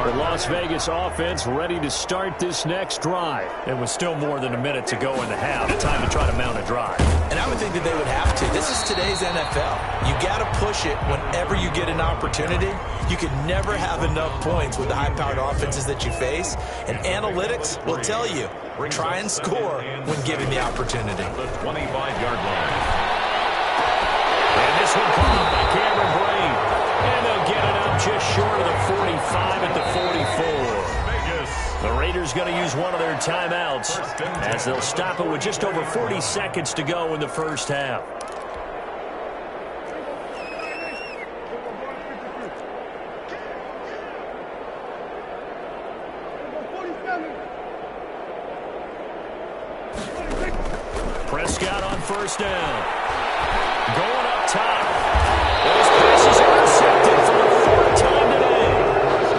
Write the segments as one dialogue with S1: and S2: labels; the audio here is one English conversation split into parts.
S1: The Las Vegas offense ready to start this next drive. It was still more than a minute to go in the half. Time to try to mount a drive.
S2: And I would think that they would have to. This is today's NFL. You got to push it whenever you get an opportunity. You can never have enough points with the high-powered offenses that you face. And analytics will tell you, try and score when given the opportunity.
S3: The 25-yard line.
S1: And this one caught by Cameron Brain. And they'll get it up just short of the 45 at the 44. The Raiders going to use one of their timeouts as they'll stop it with just over 40 seconds to go in the first half. Prescott on first down. Going up top. Those passes intercepted for the fourth time today.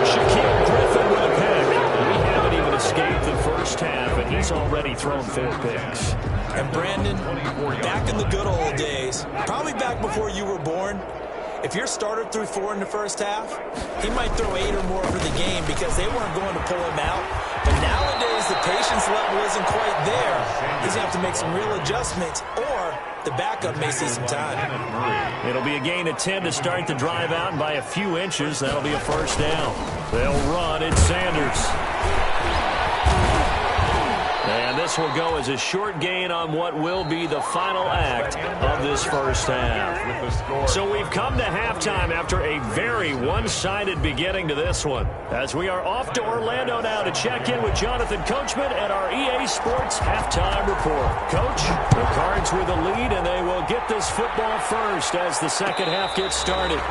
S1: Shaquille Griffin with a pick. We haven't even escaped the first half, and he's already thrown 4 picks.
S2: And Brandon, back in the good old days, probably back before you were born, if your starter threw 4 in the first half, he might throw 8 or more for the game because they weren't going to pull him out. But nowadays, the patience level isn't quite there. He's going to have to make some real adjustments, or the backup may see some time.
S1: It'll be a gain of 10 to start the drive out, and by a few inches, that'll be a first down. They'll run. It's Sanders. And this will go as a short gain on what will be the final act of this first half. So we've come to halftime after a very one-sided beginning to this one. As we are off to Orlando now to check in with Jonathan Coachman at our EA Sports Halftime Report. Coach, the Cards with a lead, and they will get this football first as the second half gets started.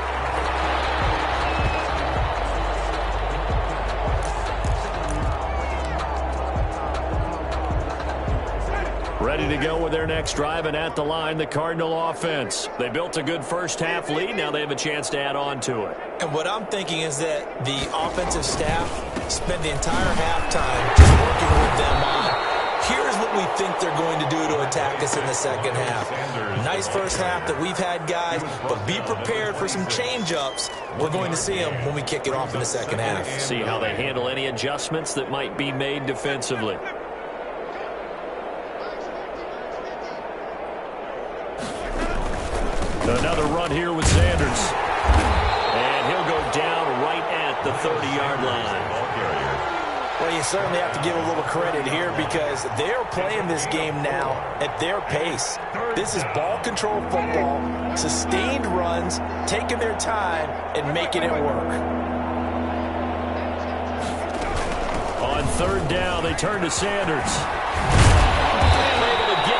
S1: Ready to go with their next drive, and at the line, the Cardinal offense. They built a good first half lead. Now they have a chance to add on to it.
S2: And what I'm thinking is that the offensive staff spent the entire halftime just working with them on, here's what we think they're going to do to attack us in the second half. Nice first half that we've had, guys, but be prepared for some change-ups. We're going to see them when we kick it off in the second half.
S1: See how they handle any adjustments that might be made defensively. Another run here with Sanders. And he'll go down right at the 30-yard line.
S2: Well, you certainly have to give a little credit here because they're playing this game now at their pace. This is ball control football, sustained runs, taking their time and making it work.
S1: On third down, they turn to Sanders.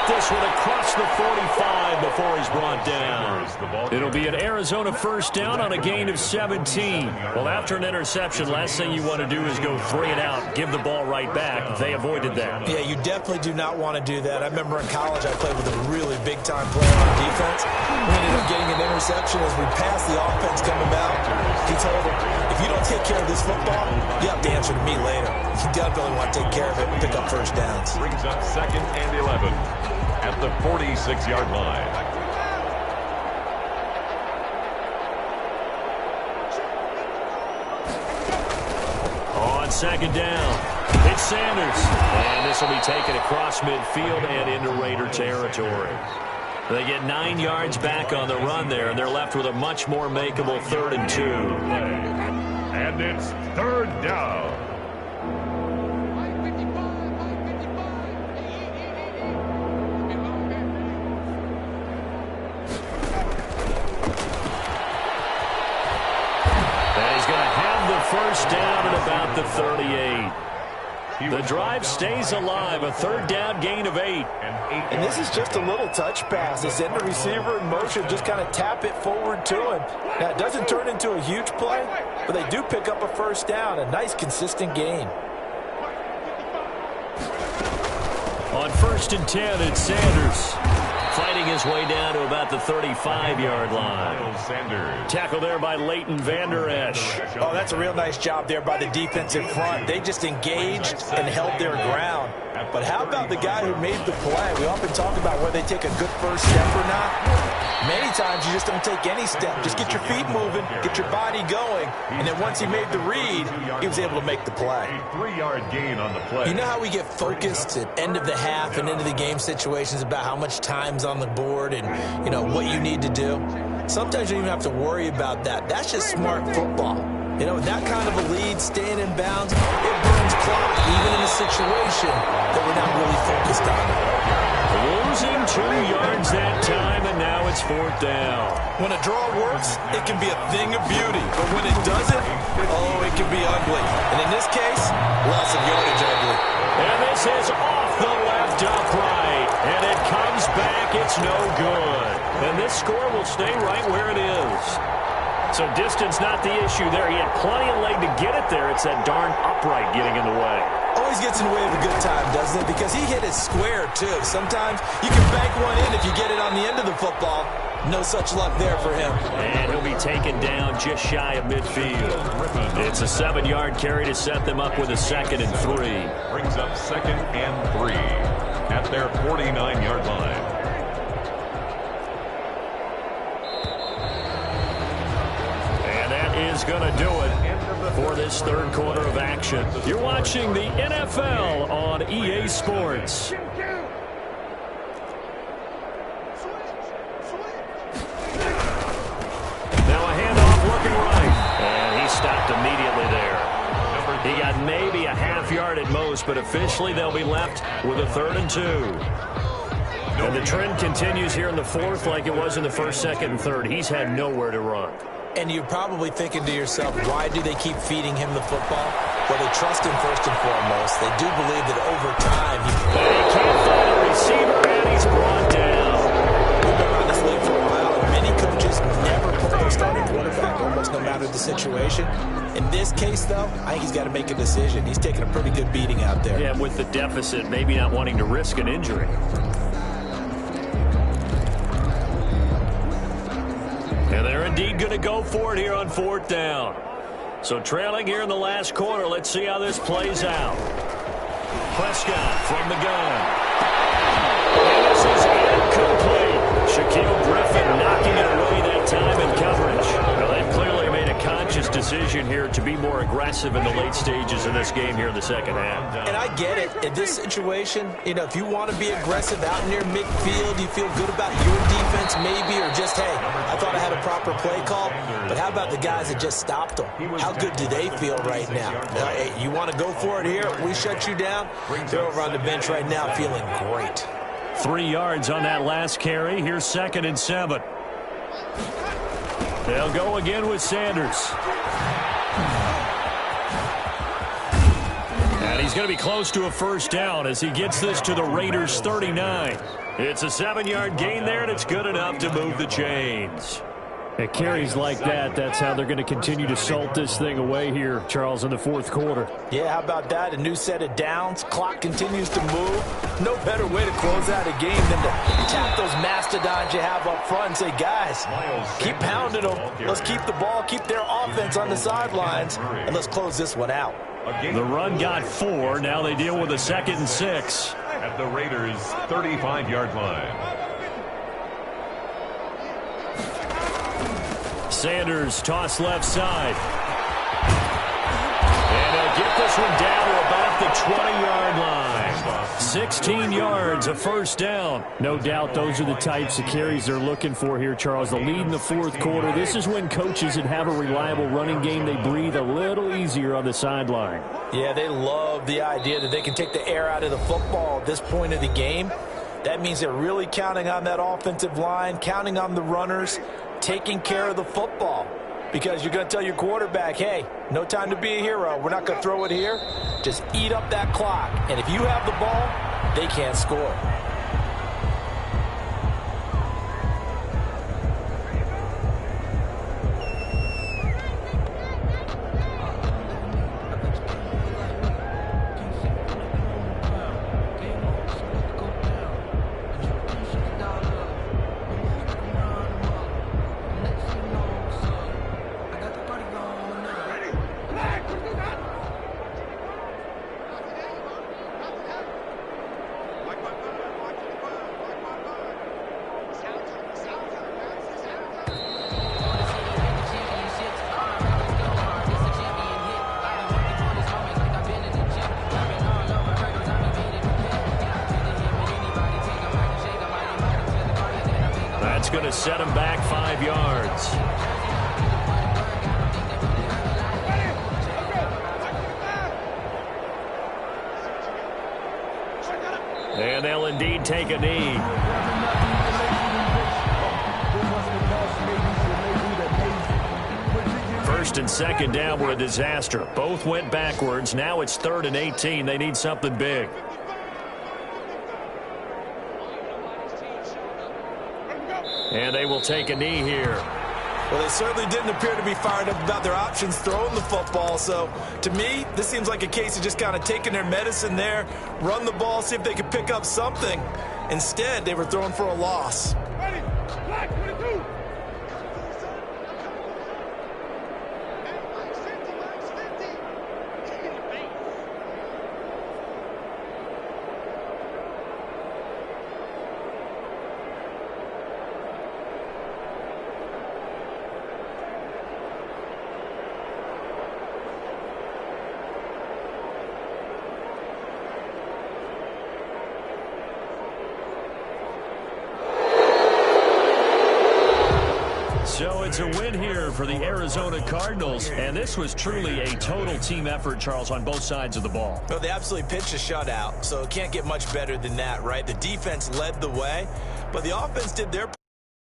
S1: This one across the 45 before he's brought down. It'll be an Arizona first down on a gain of 17. Well, after an interception, last thing you want to do is go 3 and out, give the ball right back. They avoided that.
S2: Yeah, you definitely do not want to do that. I remember in college I played with a really big-time player on defense. We ended up getting an interception as we passed the offense coming out. He told him, if you don't take care of this football, you have to answer to me later. You definitely want to take care of it and pick up first downs.
S3: Brings up 2nd and 11. At the 46-yard line.
S1: On second down, it's Sanders. And this will be taken across midfield and into Raider territory. They get 9 yards back on the run there, and they're left with a much more makeable 3rd and 2.
S3: And it's 3rd down.
S1: First down at about the 38. The drive stays alive, a 3rd down gain of 8.
S2: And this is just a little touch pass. They send the receiver in motion, just kind of tap it forward to him. Now, it doesn't turn into a huge play, but they do pick up a first down, a nice, consistent gain.
S1: On 1st and 10, it's Sanders. Fighting his way down to about the 35-yard line. Tackle there by Leighton Vander Esch.
S2: Oh, that's a real nice job there by the defensive front. They just engaged and held their ground. But how about the guy who made the play? We often talk about whether they take a good first step or not. Many times you just don't take any step. Just get your feet moving, get your body going, and then once he made the read, he was able to make the play.
S3: A 3-yard gain on the play.
S2: You know how we get focused at end of the half and into the game situations about how much time's on the board and, you know, what you need to do? Sometimes you don't even have to worry about that. That's just smart football. You know, with that kind of a lead, staying in bounds, it burns clock, even in a situation that we're not really focused on.
S1: Losing 2 yards that time, and now it's 4th down.
S2: When a draw works, it can be a thing of beauty. But when it doesn't, oh, it can be ugly. And in this case, loss of yardage ugly.
S1: And this is off the left upright. And it comes back. It's no good. And this score will stay right where it is. So distance not the issue there. He had plenty of leg to get it there. It's that darn upright getting in the way.
S2: Always gets in the way of a good time, doesn't it? Because he hit it square, too. Sometimes you can bank one in if you get it on the end of the football. No such luck there for him.
S1: And he'll be taken down just shy of midfield. It's a 7-yard carry to set them up with a 2nd and 3.
S3: Brings up 2nd and 3 at their 49-yard line.
S1: Is going to do it for this 3rd quarter of action. You're watching the NFL on EA Sports.
S4: Now
S1: a handoff looking right. And he stopped immediately there. He got maybe a half yard at most, but officially they'll be left with a 3rd and 2. And the trend continues here in the 4th like it was in the 1st, 2nd, and 3rd. He's had nowhere to run.
S2: And you're probably thinking to yourself, why do they keep feeding him the football? Well, they trust him first and foremost. They do believe that over time
S1: he can't find a receiver, and he's brought down.
S2: We've been around this league for a while, and many coaches never put their starting quarterback, almost no matter the situation. In this case, though, I think he's got to make a decision. He's taking a pretty good beating out there.
S1: Yeah, with the deficit, maybe not wanting to risk an injury. And they're indeed going to go for it here on 4th down. So trailing here in the last quarter, let's see how this plays out. Prescott from the gun. And this is incomplete. Shaquille Griffin knocking it away that time in coverage. Well, they've clearly made a conscious decision here to be more aggressive in the late stages of this game here in the 2nd half.
S2: And I get it. In this situation, you know, if you want to be aggressive out near midfield, you feel good about your defense maybe, or just, hey, I thought I had a proper play call. But how about the guys that just stopped them? How good do they feel right now? Hey, you want to go for it here? We shut you down. They're over on the bench right now feeling great.
S1: 3 yards on that last carry. Here's 2nd and 7. They'll go again with Sanders. And he's going to be close to a 1st down as he gets this to the Raiders' 39. It's a 7-yard gain there, and it's good enough to move the chains. At carries like that, that's how they're going to continue to salt this thing away here, Charles, in the 4th quarter.
S2: Yeah, how about that? A new set of downs. Clock continues to move. No better way to close out a game than to tap those mastodons you have up front and say, guys, keep pounding them. Let's keep the ball, keep their offense on the sidelines, and let's close this one out.
S1: The run got 4. Now they deal with a 2nd and 6.
S3: At the Raiders' 35-yard line.
S1: Sanders toss left side. And they'll get this one down to about the 20-yard line. 16 yards, a 1st down. No doubt those are the types of carries they're looking for here, Charles. The lead in the 4th quarter. This is when coaches that have a reliable running game, they breathe a little easier on the sideline.
S2: Yeah, they love the idea that they can take the air out of the football at this point of the game. That means they're really counting on that offensive line, counting on the runners, taking care of the football. Because you're going to tell your quarterback, hey, no time to be a hero. We're not going to throw it here. Just eat up that clock. And if you have the ball, they can't score.
S1: to set him back 5 yards. And they'll indeed take a knee. First and second down were a disaster. Both went backwards. Now it's 3rd and 18. They need something big. And they will take a knee here.
S2: Well, they certainly didn't appear to be fired up about their options throwing the football. So, to me, this seems like a case of just kind of taking their medicine there, run the ball, see if they could pick up something. Instead, they were throwing for a loss.
S4: Ready? Black, 22.
S1: So it's a win here for the Arizona Cardinals, and this was truly a total team effort, Charles, on both sides of the ball.
S2: Well, they absolutely pitched a shutout, so it can't get much better than that, right? The defense led the way, but the offense did their